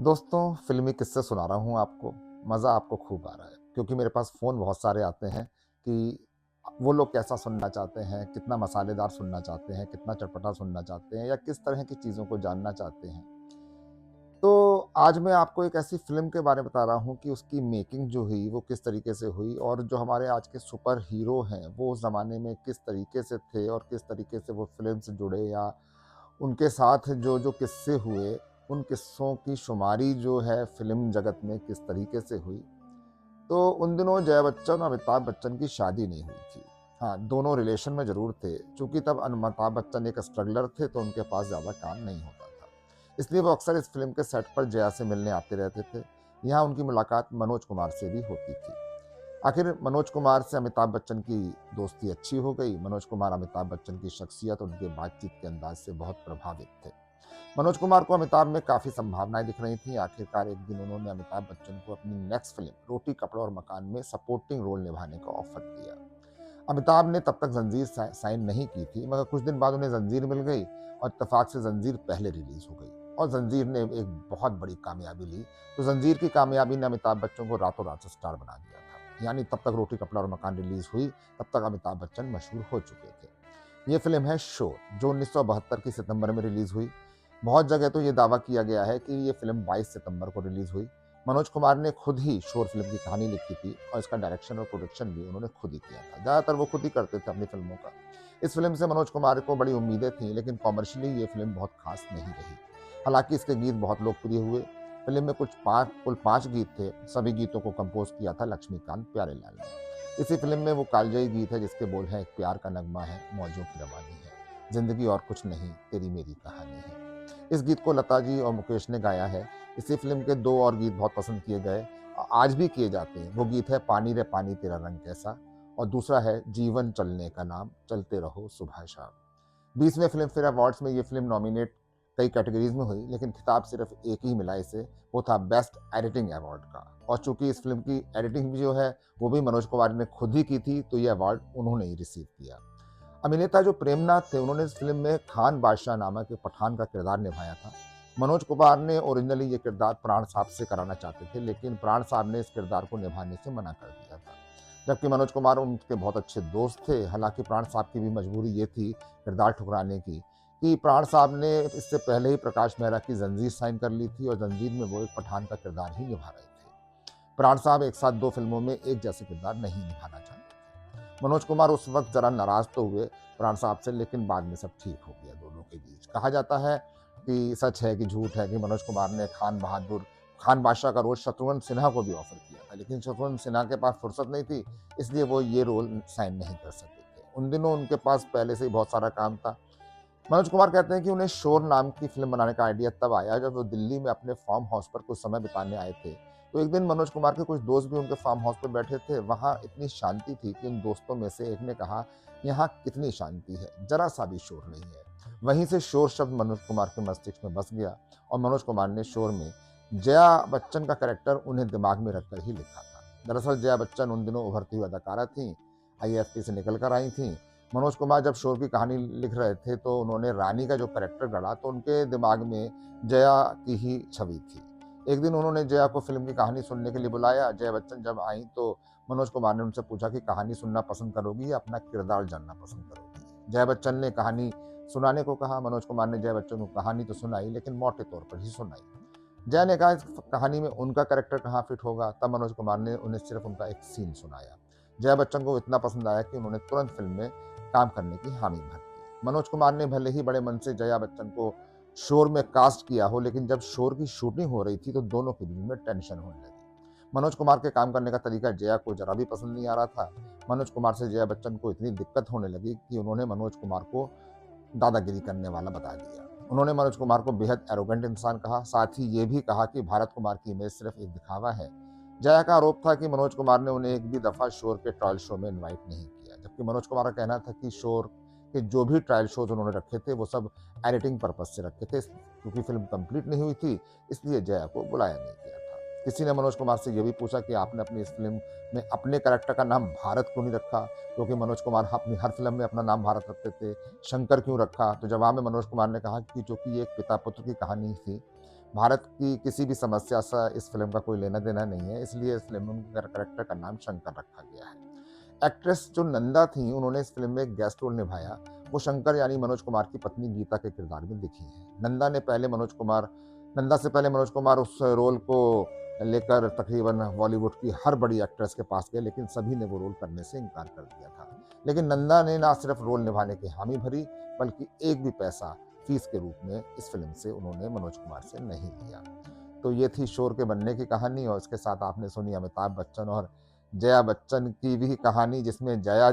दोस्तों, फ़िल्मी किस्से सुना रहा हूँ आपको, मज़ा आपको खूब आ रहा है क्योंकि मेरे पास फ़ोन बहुत सारे आते हैं कि वो लोग कैसा सुनना चाहते हैं, कितना मसालेदार सुनना चाहते हैं, कितना चटपटा सुनना चाहते हैं या किस तरह की चीज़ों को जानना चाहते हैं। तो आज मैं आपको एक ऐसी फ़िल्म के बारे में बता रहा हूँ कि उसकी मेकिंग जो हुई, वो किस तरीके से हुई और जो हमारे आज के सुपर हीरो हैं, वो उस ज़माने में किस तरीके से थे और किस तरीके से वो फ़िल्म से जुड़े या उनके साथ जो किस्से हुए, उन किस्सों की शुमारी जो है फ़िल्म जगत में किस तरीके से हुई। तो उन दिनों जया बच्चन और अमिताभ बच्चन की शादी नहीं हुई थी। हाँ, दोनों रिलेशन में ज़रूर थे, चूँकि तब अमिताभ बच्चन एक स्ट्रगलर थे तो उनके पास ज़्यादा काम नहीं होता था। इसलिए वो अक्सर इस फ़िल्म के सेट पर जया से मिलने आते रहते थे। यहाँ उनकी मुलाकात मनोज कुमार से भी होती थी। आखिर मनोज कुमार से अमिताभ बच्चन की दोस्ती अच्छी हो गई। मनोज कुमार अमिताभ बच्चन की शख्सियत और उनके बातचीत के अंदाज से बहुत प्रभावित थे। मनोज कुमार को अमिताभ में काफ़ी संभावनाएं दिख रही थीं। आखिरकार एक दिन उन्होंने अमिताभ बच्चन को अपनी नेक्स्ट फिल्म रोटी कपड़ा और मकान में सपोर्टिंग रोल निभाने का ऑफर दिया। अमिताभ ने तब तक जंजीर साइन नहीं की थी, मगर कुछ दिन बाद उन्हें जंजीर मिल गई और इत्तेफाक से जंजीर पहले रिलीज हो गई और जंजीर ने एक बहुत बड़ी कामयाबी ली। तो जंजीर की कामयाबी ने अमिताभ बच्चन को रातों रात स्टार बना दिया था। यानी तब तक रोटी कपड़ा और मकान रिलीज हुई, तब तक अमिताभ बच्चन मशहूर हो चुके थे। ये फिल्म है शोर, जो 1972 की सितंबर में रिलीज हुई। बहुत जगह तो ये दावा किया गया है कि ये फिल्म 22 सितंबर को रिलीज हुई। मनोज कुमार ने खुद ही शोर फिल्म की कहानी लिखी थी और इसका डायरेक्शन और प्रोडक्शन भी उन्होंने खुद ही किया था। ज़्यादातर वो खुद ही करते थे अपनी फिल्मों का। इस फिल्म से मनोज कुमार को बड़ी उम्मीदें थीं, लेकिन कॉमर्शियली ये फिल्म बहुत खास नहीं रही। हालांकि इसके गीत बहुत लोकप्रिय हुए। फिल्म में कुल 5 गीत थे। सभी गीतों को कंपोज किया था लक्ष्मीकांत प्यारेलाल ने। इसी फिल्म में वो कालजयी गीत है जिसके बोल हैं, एक प्यार का नगमा है, मौजों की रवानी है, जिंदगी और कुछ नहीं, तेरी मेरी कहानी है। इस गीत को लता जी और मुकेश ने गाया है। इसी फिल्म के 2 और गीत बहुत पसंद किए गए, आज भी किए जाते हैं। वो गीत है पानी रे पानी तेरा रंग कैसा और दूसरा है जीवन चलने का नाम, चलते रहो सुबह शाम। 20वें फिल्म फेयर अवार्ड्स में ये फिल्म नॉमिनेट कई कैटेगरीज में हुई, लेकिन खिताब सिर्फ एक ही मिला इसे, वो था बेस्ट एडिटिंग अवार्ड का। और चूंकि इस फिल्म की एडिटिंग भी जो है वो भी मनोज कुमार ने खुद ही की थी, तो ये अवार्ड उन्होंने ही रिसीव किया। अभिनेता जो प्रेमनाथ थे, उन्होंने इस फिल्म में खान बादशाह नामक एक पठान का किरदार निभाया था। मनोज कुमार ने ओरिजिनली ये किरदार प्राण साहब से कराना चाहते थे, लेकिन प्राण साहब ने इस किरदार को निभाने से मना कर दिया था। जबकि मनोज कुमार उनके बहुत अच्छे दोस्त थे। हालांकि प्राण साहब की भी मजबूरी ये थी किरदार ठुकराने की, कि प्राण साहब ने इससे पहले ही प्रकाश मेहरा की जंजीर साइन कर ली थी और जंजीर में वो एक पठान का किरदार ही निभा रहे थे। प्राण साहब एक साथ 2 फिल्मों में एक जैसे किरदार नहीं निभाना चाहते थे। मनोज कुमार उस वक्त जरा नाराज तो हुए प्राण साहब से, लेकिन बाद में सब ठीक हो गया दोनों के बीच। कहा जाता है कि सच है कि झूठ है कि मनोज कुमार ने खान बादशाह का रोल शत्रुघ्न सिन्हा को भी ऑफर किया था, लेकिन शत्रुघ्न सिन्हा के पास फुर्सत नहीं थी, इसलिए वो ये रोल साइन नहीं कर सके थे। उन दिनों उनके पास पहले से ही बहुत सारा काम था। मनोज कुमार कहते हैं कि उन्हें शोर नाम की फिल्म बनाने का आइडिया तब आया जब वो दिल्ली में अपने फार्म हाउस पर कुछ समय बिताने आए थे। तो एक दिन मनोज कुमार के कुछ दोस्त भी उनके फार्म हाउस पर बैठे थे। वहां इतनी शांति थी कि उन दोस्तों में से एक ने कहा, यहाँ कितनी शांति है, जरा सा भी शोर नहीं है। वहीं से शोर शब्द मनोज कुमार के मस्तिष्क में बस गया और मनोज कुमार ने शोर में जया बच्चन का कैरेक्टर उन्हें दिमाग में रखकर ही लिखा था। दरअसल जया बच्चन उन दिनों उभरती हुई अदाकारा थी, आईएफटी से निकल कर आई थी। मनोज कुमार जब शोर की कहानी लिख रहे थे तो उन्होंने रानी का जो कैरेक्टर गढ़ा, तो उनके दिमाग में जया की ही छवि थी। एक दिन उन्होंने जया को फिल्म की कहानी सुनने के लिए बुलाया। जया बच्चन जब आई तो मनोज कुमार ने उनसे पूछा कि कहानी सुनना पसंद करोगी या अपना किरदार जानना पसंद करोगी। जया बच्चन ने कहानी सुनाने को कहा। मनोज कुमार ने जया बच्चन को कहानी तो सुनाई, लेकिन मोटे तौर पर ही सुनाई। जया ने कहा इस कहानी में उनका कैरेक्टर कहाँ फिट होगा। तब मनोज कुमार ने उन्हें सिर्फ उनका एक सीन सुनाया। जया बच्चन को इतना पसंद आया कि उन्होंने तुरंत फिल्म में काम करने की हामी भर दी। मनोज कुमार ने भले ही बड़े मन से जया बच्चन को शोर में कास्ट किया हो, लेकिन जब शोर की शूटिंग हो रही थी तो दोनों के बीच में टेंशन होने लगी। मनोज कुमार के काम करने का तरीका जया को जरा भी पसंद नहीं आ रहा था। मनोज कुमार से जया बच्चन को इतनी दिक्कत होने लगी कि उन्होंने मनोज कुमार को दादागिरी करने वाला बता दिया। उन्होंने मनोज कुमार को बेहद एरोगेंट इंसान कहा। साथ ही ये भी कहा कि भारत कुमार की इमेज सिर्फ एक दिखावा है। जया का आरोप था कि मनोज कुमार ने उन्हें एक भी दफा शोर के ट्रायल शो में इनवाइट नहीं किया, जबकि मनोज कुमार का कहना था कि शोर के जो भी ट्रायल शोज उन्होंने रखे थे वो सब एडिटिंग पर्पज से रखे थे, क्योंकि फिल्म कंप्लीट नहीं हुई थी, इसलिए जया को बुलाया नहीं गया था। किसी ने मनोज कुमार से यह भी पूछा कि आपने अपनी इस फिल्म में अपने कैरेक्टर का नाम भारत क्यों नहीं रखा, क्योंकि मनोज कुमार अपनी हर फिल्म में अपना नाम भारत रखते थे। शंकर क्यों रखा? तो जवाब में मनोज कुमार ने कहा कि चूंकि ये एक पिता पुत्र की कहानी थी, भारत की किसी भी समस्या से इस फ़िल्म का कोई लेना-देना नहीं है, इसलिए इस फ़िल्म में कैरेक्टर का नाम शंकर रखा गया है। एक्ट्रेस जो नंदा थीं, उन्होंने इस फ़िल्म में एक गेस्ट रोल निभाया। वो शंकर यानी मनोज कुमार की पत्नी गीता के किरदार में दिखी हैं। नंदा से पहले मनोज कुमार उस रोल को लेकर तकरीबन बॉलीवुड की हर बड़ी एक्ट्रेस के पास गए, लेकिन सभी ने वो रोल करने से इनकार कर दिया था। लेकिन नंदा ने ना सिर्फ रोल निभाने की हामी भरी, बल्कि एक भी पैसा फ़ीस के रूप में इस फ़िल्म से उन्होंने मनोज कुमार से नहीं लिया। तो ये थी शोर के बनने की कहानी और इसके साथ आपने सुनी अमिताभ बच्चन और जया बच्चन की भी कहानी, जिसमें जया